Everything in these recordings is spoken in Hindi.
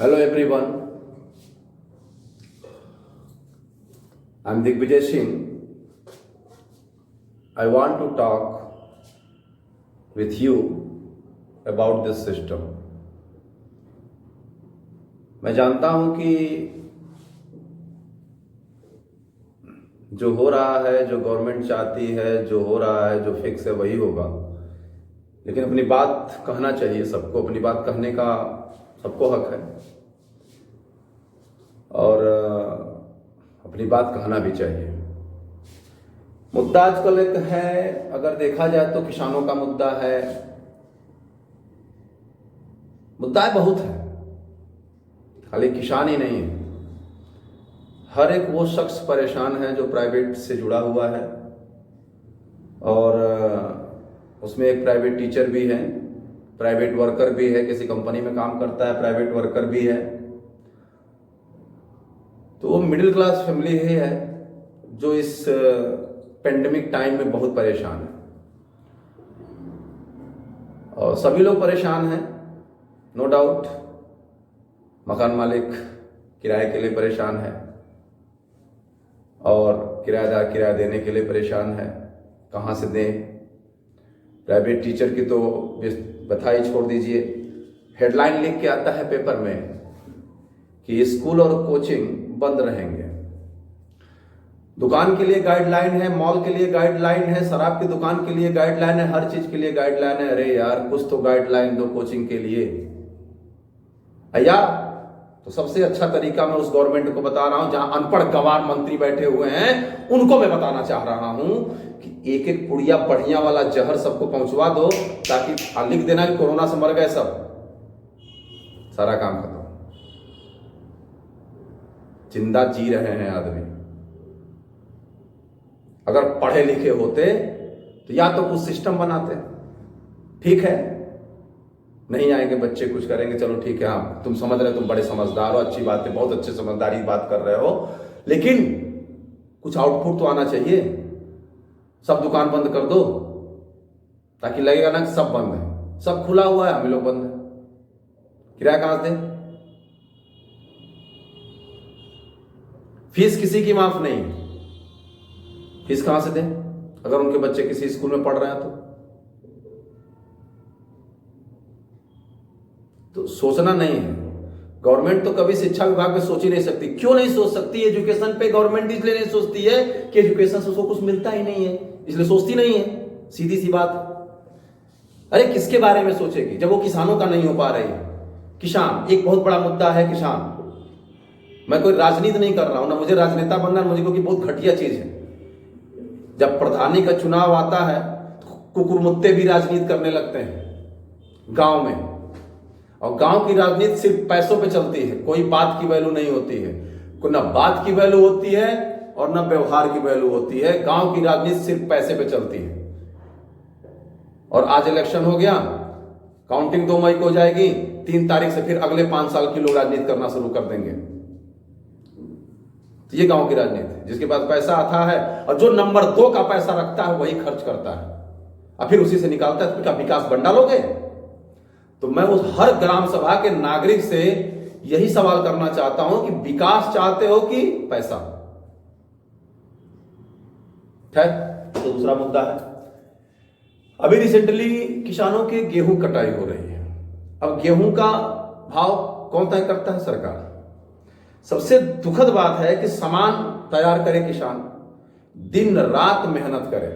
Hello everyone, I'm Digvijay Singh. I want to talk with you about this system. मैं जानता हूं कि जो हो रहा है, जो गवर्नमेंट चाहती है, जो हो रहा है, जो फिक्स है वही होगा, लेकिन अपनी बात कहना चाहिए सबको, अपनी बात कहने का सबको हक है और अपनी बात कहना भी चाहिए। मुद्दा आजकल एक है, अगर देखा जाए तो किसानों का मुद्दा है। मुद्दा बहुत है, खाली किसान ही नहीं है, हर एक वो शख्स परेशान है जो प्राइवेट से जुड़ा हुआ है और उसमें एक प्राइवेट टीचर भी है, प्राइवेट वर्कर भी है, किसी कंपनी में काम करता है, प्राइवेट वर्कर भी है। तो वो मिडिल क्लास फैमिली ही है जो इस पेंडेमिक टाइम में बहुत परेशान है और सभी लोग परेशान हैं, नो डाउट। मकान मालिक किराए के लिए परेशान है और किराएदार किराया देने के लिए परेशान है, कहाँ से दें। प्राइवेट टीचर की तो बधाई छोड़ दीजिए, हेडलाइन लिख के आता है पेपर में कि स्कूल और कोचिंग बंद रहेंगे। दुकान के लिए गाइडलाइन है, मॉल के लिए गाइडलाइन है, शराब की दुकान के लिए गाइडलाइन है, हर चीज के लिए गाइडलाइन है। अरे यार, कुछ तो गाइडलाइन दो कोचिंग के लिए। अया तो सबसे अच्छा तरीका मैं उस गवर्नमेंट को बता रहा हूं जहां अनपढ़ गंवार मंत्री बैठे हुए हैं, उनको मैं बताना चाह रहा हूं कि एक एक पुड़िया बढ़िया वाला जहर सबको पहुंचवा दो, ताकि लिख देना कि कोरोना से मर गए सब, सारा काम खत्म। जिंदा जी रहे हैं आदमी। अगर पढ़े लिखे होते तो या तो कुछ सिस्टम बनाते, ठीक है, नहीं आएंगे बच्चे, कुछ करेंगे, चलो ठीक है, हाँ तुम समझ रहे, तुम बड़े समझदार हो, अच्छी बात है, बहुत अच्छे समझदारी बात कर रहे हो, लेकिन कुछ आउटपुट तो आना चाहिए। सब दुकान बंद कर दो ताकि लगेगा ना कि सब बंद है, सब खुला हुआ है, हम लोग बंद है। किराया कहां से दें? फीस किसी की माफ नहीं, फीस कहां से दें अगर उनके बच्चे किसी स्कूल में पढ़ रहे हैं तो सोचना नहीं है। गवर्नमेंट तो कभी शिक्षा विभाग में सोच ही नहीं सकती। क्यों नहीं सोच सकती? एजुकेशन पे गवर्नमेंट इसलिए नहीं सोचती है कि एजुकेशन से उसको कुछ मिलता ही नहीं है, इसलिए सोचती नहीं है, सीधी सी बात। अरे किसके बारे में सोचेगी जब वो किसानों का नहीं हो पा रही है? किसान एक बहुत बड़ा मुद्दा है। किसान, मैं कोई राजनीति नहीं कर रहा हूं, ना मुझे राजनेता बनना, मुझे क्योंकि बहुत घटिया चीज है। जब प्रधानी का चुनाव आता है तो कुकुरमुत्ते भी राजनीति करने लगते हैं गांव में, और गांव की राजनीति सिर्फ पैसों पे चलती है, कोई बात की वैल्यू नहीं होती है, कोई ना बात की वैल्यू होती है और ना व्यवहार की वैल्यू होती है। गांव की राजनीति सिर्फ पैसे पे चलती है। और आज इलेक्शन हो गया, काउंटिंग 2 मई को हो जाएगी, 3 तारीख से फिर अगले 5 साल की लोग राजनीति करना शुरू कर देंगे। तो ये गांव की राजनीति, जिसके पास पैसा आता है और जो नंबर 2 का पैसा रखता है वही खर्च करता है और फिर उसी से निकालता है। तो क्या विकास बंडा लोगे? तो मैं उस हर ग्राम सभा के नागरिक से यही सवाल करना चाहता हूं कि विकास चाहते हो कि पैसा? खैर, तो दूसरा मुद्दा है, अभी रिसेंटली किसानों के गेहूं कटाई हो रही है। अब गेहूं का भाव कौन तय करता है? सरकार। सबसे दुखद बात है कि सामान तैयार करे किसान, दिन रात मेहनत करे,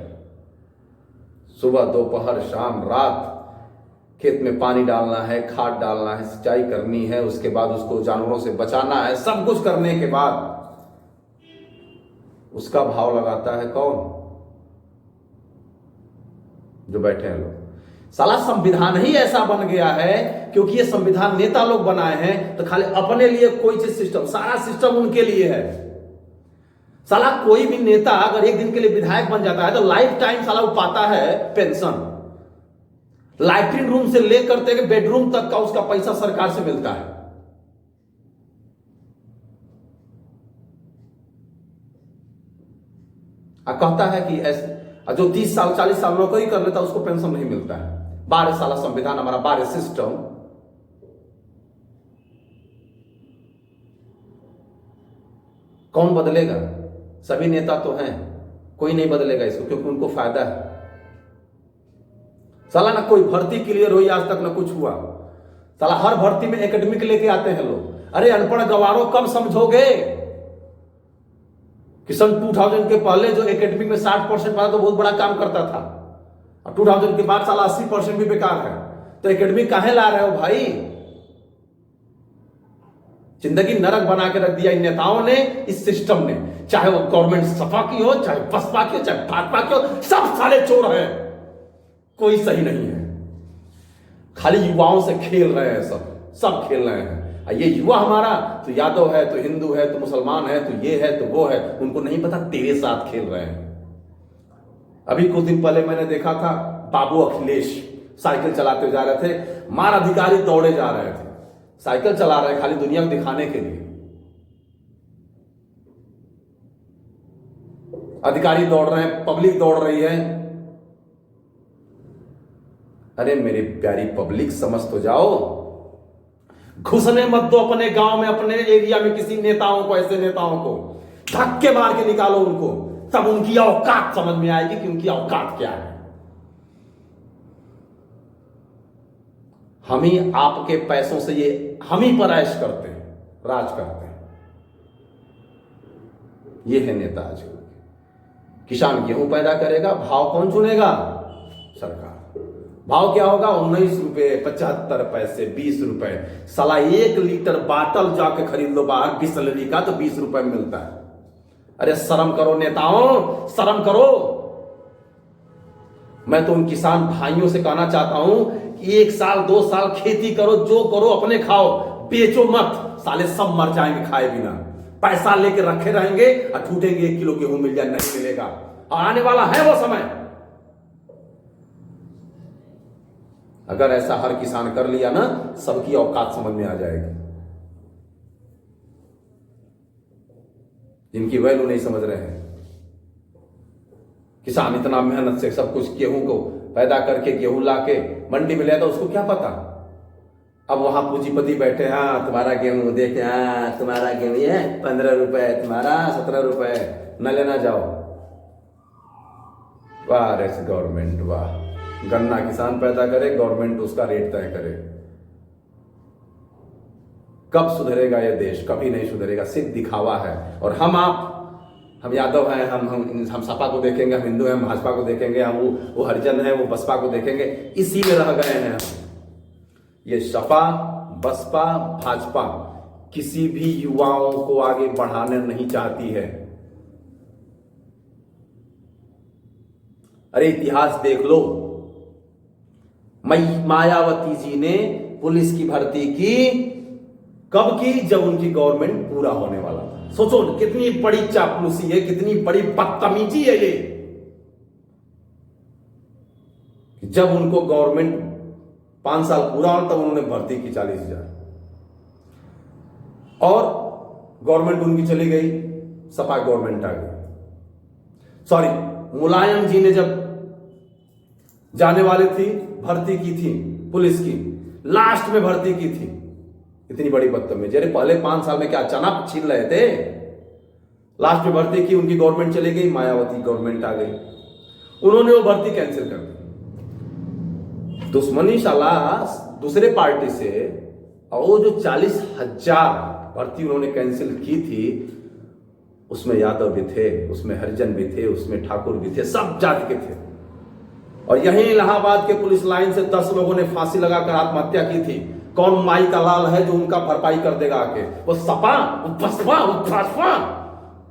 सुबह दोपहर शाम रात खेत में पानी डालना है, खाद डालना है, सिंचाई करनी है, उसके बाद उसको जानवरों से बचाना है, सब कुछ करने के बाद उसका भाव लगाता है कौन? जो बैठे हैं लोग। साला संविधान ही ऐसा बन गया है, क्योंकि ये संविधान नेता लोग बनाए हैं, तो खाली अपने लिए कोई चीज सिस्टम, सारा सिस्टम उनके लिए है। साला कोई भी नेता अगर एक दिन के लिए विधायक बन जाता है तो लाइफ टाइम साला वो पाता है पेंशन। लैट्रिन रूम से लेकर के बेडरूम तक का उसका पैसा सरकार से मिलता है। कहता है कि ऐसे जो 30 साल 40 साल नौकरी कर लेता उसको पेंशन नहीं मिलता है। 12 साल संविधान हमारा, 12 सिस्टम कौन बदलेगा? सभी नेता तो हैं, कोई नहीं बदलेगा इसको, क्योंकि उनको फायदा है। साला ना कोई भर्ती क्लियर हुई आज तक, ना कुछ हुआ। साला हर भर्ती में एकेडमिक लेके आते हैं लोग। अरे अनपढ़ गवारों, कब समझोगे कि सन 2000 के पहले जो एकेडमिक में 60% पाया तो बहुत बड़ा काम करता था, और 2000 के बाद साला 80% भी बेकार है। तो एकेडमिक काहे ला रहे हो भाई? जिंदगी नरक बना के रख दिया इन नेताओं ने, इस सिस्टम ने। चाहे वो गवर्नमेंट सपा की हो, चाहे बसपा की हो, चाहे भाजपा की हो, सब साले चोर हैं, कोई सही नहीं है। खाली युवाओं से खेल रहे हैं, सब खेल रहे हैं। ये युवा हमारा तो यादव है, तो हिंदू है, तो मुसलमान है, तो ये है, तो वो है, उनको नहीं पता तेरे साथ खेल रहे हैं। अभी कुछ दिन पहले मैंने देखा था, बाबू अखिलेश साइकिल चलाते जा रहे थे, मार अधिकारी दौड़े जा रहे थे। साइकिल चला रहे खाली दुनिया को दिखाने के लिए, अधिकारी दौड़ रहे हैं, पब्लिक दौड़ रही है। अरे मेरी प्यारी पब्लिक, समझ तो जाओ। घुसने मत दो अपने गांव में, अपने एरिया में किसी नेताओं को, ऐसे नेताओं को धक्के मार के निकालो उनको, तब उनकी औकात समझ में आएगी कि उनकी औकात क्या है। हम ही आपके पैसों से ये हम ही पर ऐश करते हैं, राज करते हैं। ये है नेता आज। किसान गेहूं पैदा करेगा, भाव कौन चुनेगा? सरकार। भाव क्या होगा? 19 रुपए, 75 पैसे, 20 रुपए। साला 1 लीटर बाटल जाके खरीद लो बाहर बिसलरी का, तो 20 रुपए में मिलता है। अरे शर्म करो नेताओं, शर्म करो। मैं तो उन किसान भाइयों से कहना चाहता हूं कि 1 साल 2 साल खेती करो, जो करो अपने खाओ, बेचो मत। साले सब मर जाएंगे खाए बिना, पैसा लेके रखे रहेंगे और ठूटेंगे 1 किलो गेहूं मिल जाए, नहीं मिलेगा। और आने वाला है वो समय। अगर ऐसा हर किसान कर लिया ना, सबकी औकात समझ में आ जाएगी। जिनकी वैल्यू नहीं समझ रहे हैं। किसान इतना मेहनत से सब कुछ गेहूं को पैदा करके, गेहूं लाके मंडी में ले आता, उसको क्या पता। अब वहां पूंजीपति बैठे, हाँ तुम्हारा गेहूं देख, हाँ तुम्हारा गेहूं है 15 रुपए, तुम्हारा 17 रुपए, न लेना जाओ। वाह रे गवर्नमेंट, वाह। गन्ना किसान पैदा करे, गवर्नमेंट उसका रेट तय करे। कब सुधरेगा ये देश? कभी नहीं सुधरेगा, सिर्फ दिखावा है। और हम यादव हैं, हम सपा को देखेंगे, हम हिंदू हैं, हम भाजपा को देखेंगे, हम वो हरिजन है, वो बसपा को देखेंगे, इसी में रह गए हैं। ये सपा, बसपा, भाजपा किसी भी युवाओं को आगे बढ़ाने नहीं चाहती है। अरे इतिहास देख लो, मायावती जी ने पुलिस की भर्ती की, कब की? जब उनकी गवर्नमेंट पूरा होने वाला था। सोचो कितनी बड़ी चापलूसी है, कितनी बड़ी बदतमीजी है ये। जब उनको गवर्नमेंट 5 साल पूरा हो, तब उन्होंने भर्ती की 40,000, और गवर्नमेंट उनकी चली गई, सपा गवर्नमेंट आ गई। सॉरी, मुलायम जी ने जब जाने वाले थी, भर्ती की थी पुलिस की, लास्ट में भर्ती की थी। इतनी बड़ी बदतमीजी। अरे पहले 5 साल में क्या चना छीन रहे थे? लास्ट में भर्ती की, उनकी गवर्नमेंट चली गई, मायावती गवर्नमेंट आ गई, उन्होंने वो भर्ती कैंसिल कर दी। दुश्मनी साला दूसरे पार्टी से। और वो जो 40,000 भर्ती उन्होंने कैंसिल की थी, उसमें यादव भी थे, उसमें हरिजन भी थे, उसमें ठाकुर भी थे, सब जाति के थे। और यहीं इलाहाबाद के पुलिस लाइन से 10 लोगों ने फांसी लगाकर आत्महत्या की थी। कौन माई का लाल है जो उनका भरपाई कर देगा आके? वो सपा, वो बसपा, वो भाजपा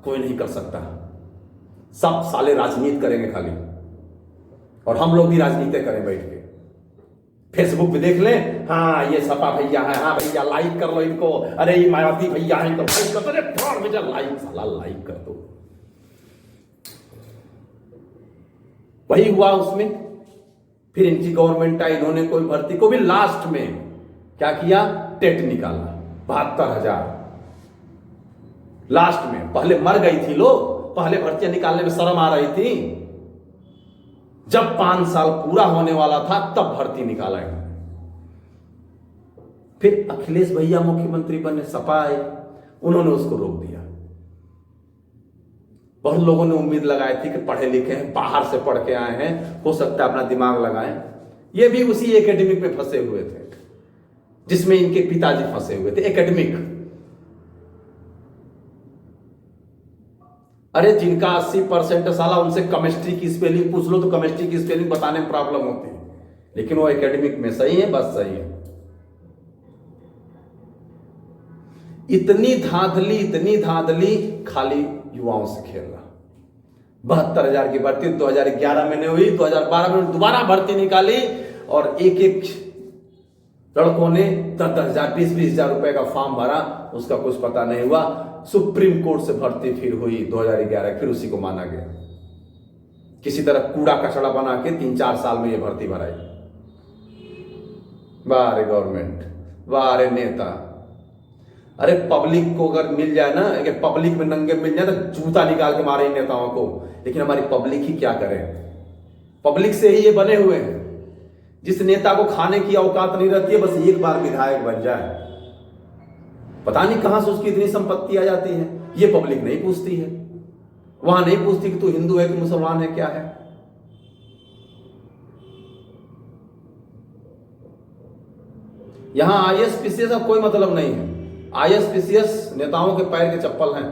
कोई नहीं कर सकता। सब साले राजनीति करेंगे खाली, और हम लोग भी राजनीति करें बैठ के। फेसबुक पे देख लें, हाँ ये सपा भैया है, हाँ भैया लाइक कर लो इनको, अरे ये मायावती भैया है इनको लाइक कर दो, अरे फ्रॉड में लाइक, साला लाइक कर दो। वही हुआ उसमें। फिर इनकी गवर्नमेंट आई, इन्होंने कोई भर्ती को भी लास्ट में क्या किया? टेट निकाला 72,000 लास्ट में। पहले मर गई थी लोग, पहले भर्तियां निकालने में शर्म आ रही थी। जब 5 साल पूरा होने वाला था, तब भर्ती निकाला है। फिर अखिलेश भैया मुख्यमंत्री बने, सपा आए, उन्होंने उसको रोक दिया। बहुत लोगों ने उम्मीद लगाई थी कि पढ़े लिखे हैं, बाहर से पढ़ के आए हैं, हो सकता है अपना दिमाग लगाएं। ये भी उसी एकेडमिक में फंसे हुए थे जिसमें इनके पिताजी फंसे हुए थे, एकेडमिक। अरे जिनका 80% साला, उनसे केमिस्ट्री की स्पेलिंग पूछ लो तो केमिस्ट्री की स्पेलिंग बताने में प्रॉब्लम होती है, लेकिन वो एकेडमिक में सही है, बस सही है। इतनी धांधली खाली युवाओं से खेलना। 72,000 की भर्ती 2011 में नहीं हुई, 2012 में दोबारा भर्ती निकाली और एक लड़कों ने 10,000 20,000 रुपए का फॉर्म भरा, उसका कुछ पता नहीं हुआ। सुप्रीम कोर्ट से भर्ती फिर हुई 2011, फिर उसी को माना गया। किसी तरह कूड़ा कचड़ा बना के 3-4 साल में ये भर्ती भराई। वाह रे गवर्नमेंट, वाह रे नेता। अरे पब्लिक को अगर मिल जाए ना, अगर पब्लिक में नंगे मिल जाए तो जूता निकाल के मारे इन नेताओं को, लेकिन हमारी पब्लिक ही क्या करे। पब्लिक से ही ये बने हुए हैं। जिस नेता को खाने की औकात नहीं रहती है, बस एक बार विधायक बन जाए, पता नहीं कहां से उसकी इतनी संपत्ति आ जाती है। ये पब्लिक नहीं पूछती है, वहां नहीं पूछती कि तू हिंदू है कि मुसलमान है, क्या है। यहां आईएएस पीसीएस का कोई मतलब नहीं है। आईएएस पीसीएस नेताओं के पैर के चप्पल हैं।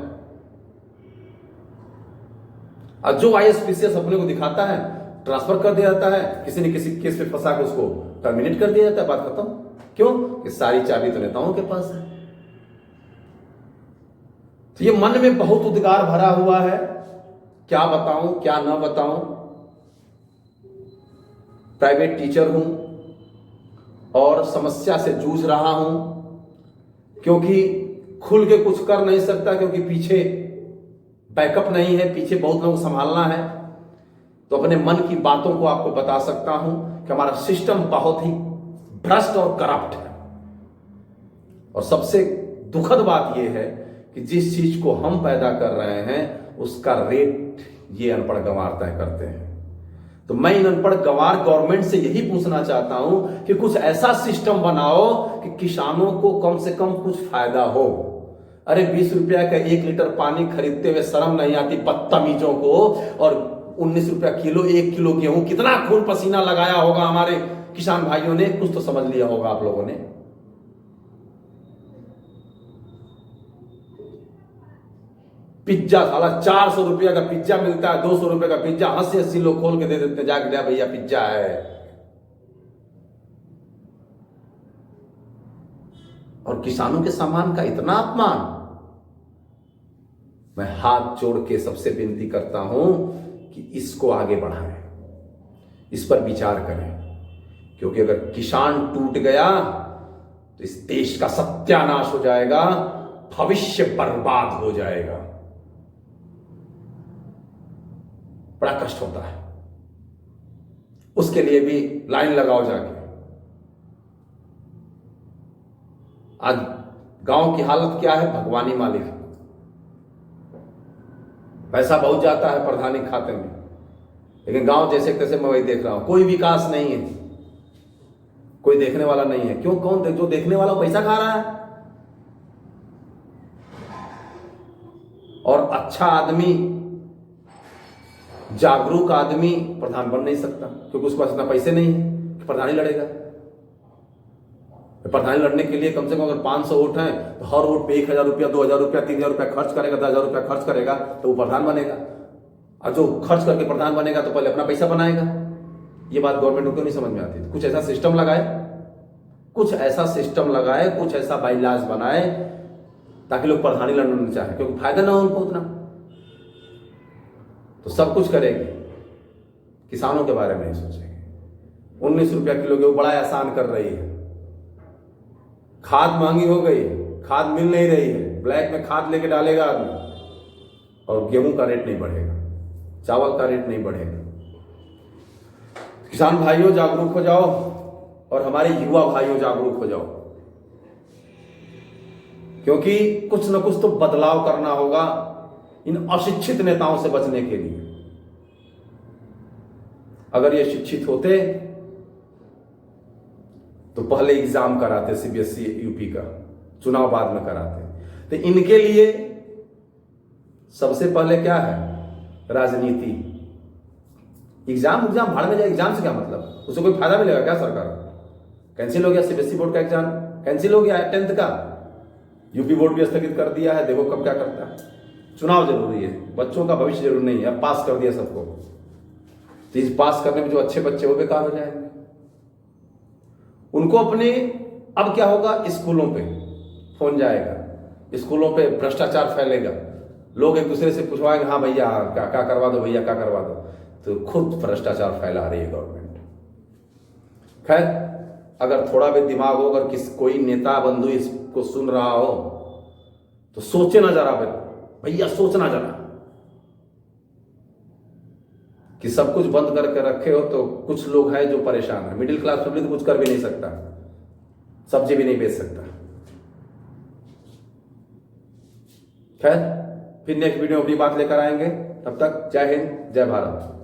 और जो आईएएस पीसीएस अपने को दिखाता है, ट्रांसफर कर दिया जाता है, किसी न किसी केस में फंसा के उसको टर्मिनेट कर दिया जाता है, बात खत्म। क्यों? कि सारी चाबी तो नेताओं के पास है। तो ये मन में बहुत उद्गार भरा हुआ है, क्या बताऊं क्या ना बताऊं। प्राइवेट टीचर हूं और समस्या से जूझ रहा हूं, क्योंकि खुल के कुछ कर नहीं सकता, क्योंकि पीछे बैकअप नहीं है, पीछे बहुत लोग संभालना है। तो अपने मन की बातों को आपको बता सकता हूं कि हमारा सिस्टम बहुत ही भ्रष्ट और करप्ट है। और सबसे दुखद बात यह है कि जिस चीज को हम पैदा कर रहे हैं उसका रेट ये अनपढ़ गंवार तय करते हैं। तो मैं इन अनपढ़ गंवार गवर्नमेंट से यही पूछना चाहता हूं कि कुछ ऐसा सिस्टम बनाओ कि किसानों को कम से कम कुछ फायदा हो। अरे 20 रुपया का 1 लीटर पानी खरीदते हुए शर्म नहीं आती बदतमीजों को, और 19 रुपया किलो 1 किलो गेहूं, कितना खून पसीना लगाया होगा हमारे किसान भाइयों ने, कुछ तो समझ लिया होगा आप लोगों ने। पिज्जा साला 400 रुपया का पिज्जा मिलता है, 200 रुपए का पिज्जा 80-80 लोग खोल के दे देते हैं, जाके दिया भैया पिज्जा है। और किसानों के सामान का इतना अपमान। मैं हाथ जोड़ के सबसे विनती करता हूं कि इसको आगे बढ़ाएं, इस पर विचार करें, क्योंकि अगर किसान टूट गया तो इस देश का सत्यानाश हो जाएगा, भविष्य बर्बाद हो जाएगा। बड़ा कष्ट होता है, उसके लिए भी लाइन लगाओ जाके। आज गांव की हालत क्या है, भगवानी मालिक। पैसा बहुत जाता है प्रधानी खाते में, लेकिन गांव जैसे तैसे मैं वही देख रहा हूं, कोई विकास नहीं है, कोई देखने वाला नहीं है। क्यों? कौन जो देखने वाला पैसा खा रहा है। और अच्छा आदमी, जागरूक आदमी प्रधान बन नहीं सकता, क्योंकि उसके पास इतना पैसे नहीं है कि प्रधानी लड़ेगा। प्रधानी लड़ने के लिए कम से कम अगर 500 वोट हैं तो हर वोट पे 1,000 रुपया, 2,000 रुपया, 3,000 रुपया खर्च करेगा, 10,000 रुपया खर्च करेगा तो वो प्रधान बनेगा। और जो खर्च करके प्रधान बनेगा तो पहले अपना पैसा बनाएगा। ये बात गवर्नमेंट को क्यों नहीं समझ में आती? तो कुछ ऐसा सिस्टम लगाए, कुछ ऐसा सिस्टम लगाए, कुछ ऐसा बाइलाज बनाए ताकि लोग प्रधानी लड़ना चाहे, क्योंकि फायदा ना हो उनको उतना। तो सब कुछ करेंगे, किसानों के बारे में नहीं सोचेंगे। 19 रुपया किलो गेहूं बड़ा आसान कर रही है। खाद महंगी हो गई, खाद मिल नहीं रही है, ब्लैक में खाद लेके डालेगा आदमी, और गेहूं का रेट नहीं बढ़ेगा, चावल का रेट नहीं बढ़ेगा। किसान भाइयों जागरूक हो जाओ, और हमारे युवा भाइयों जागरूक हो जाओ, क्योंकि कुछ न कुछ तो बदलाव करना होगा इन अशिक्षित नेताओं से बचने के लिए। अगर ये शिक्षित होते तो पहले एग्जाम कराते, सीबीएसई यूपी का चुनाव बाद में कराते। तो इनके लिए सबसे पहले क्या है, राजनीति। एग्जाम भाड़ में जाए, एग्जाम से क्या मतलब, उससे कोई फायदा मिलेगा क्या सरकार को? कैंसिल हो गया सीबीएसई बोर्ड का एग्जाम, कैंसिल हो गया है 10th का, यूपी बोर्ड भी स्थगित कर दिया है, देखो कब क्या करता है। चुनाव जरूरी है, बच्चों का भविष्य जरूरी नहीं है। अब पास कर दिया सबको, तो इस पास करने में जो अच्छे बच्चे वो बेकार हो जाएंगे। उनको अपने, अब क्या होगा, स्कूलों पे फोन जाएगा, स्कूलों पे भ्रष्टाचार फैलेगा, लोग एक दूसरे से पूछवाएंगे, हाँ भैया क्या करवा दो, भैया क्या करवा दो, तो खुद भ्रष्टाचार फैला रही है गवर्नमेंट। खैर, अगर थोड़ा भी दिमाग हो, अगर कोई नेता बंधु इसको सुन रहा हो तो सोचे ना जरा भैया, सोचना जरा कि सब कुछ बंद करके रखे हो तो कुछ लोग हैं जो परेशान है। मिडिल क्लास फैमिली तो कुछ कर भी नहीं सकता, सब्जी भी नहीं बेच सकता। खैर, फिर नेक्स्ट वीडियो में अपनी बात लेकर आएंगे। तब तक जय हिंद, जय भारत।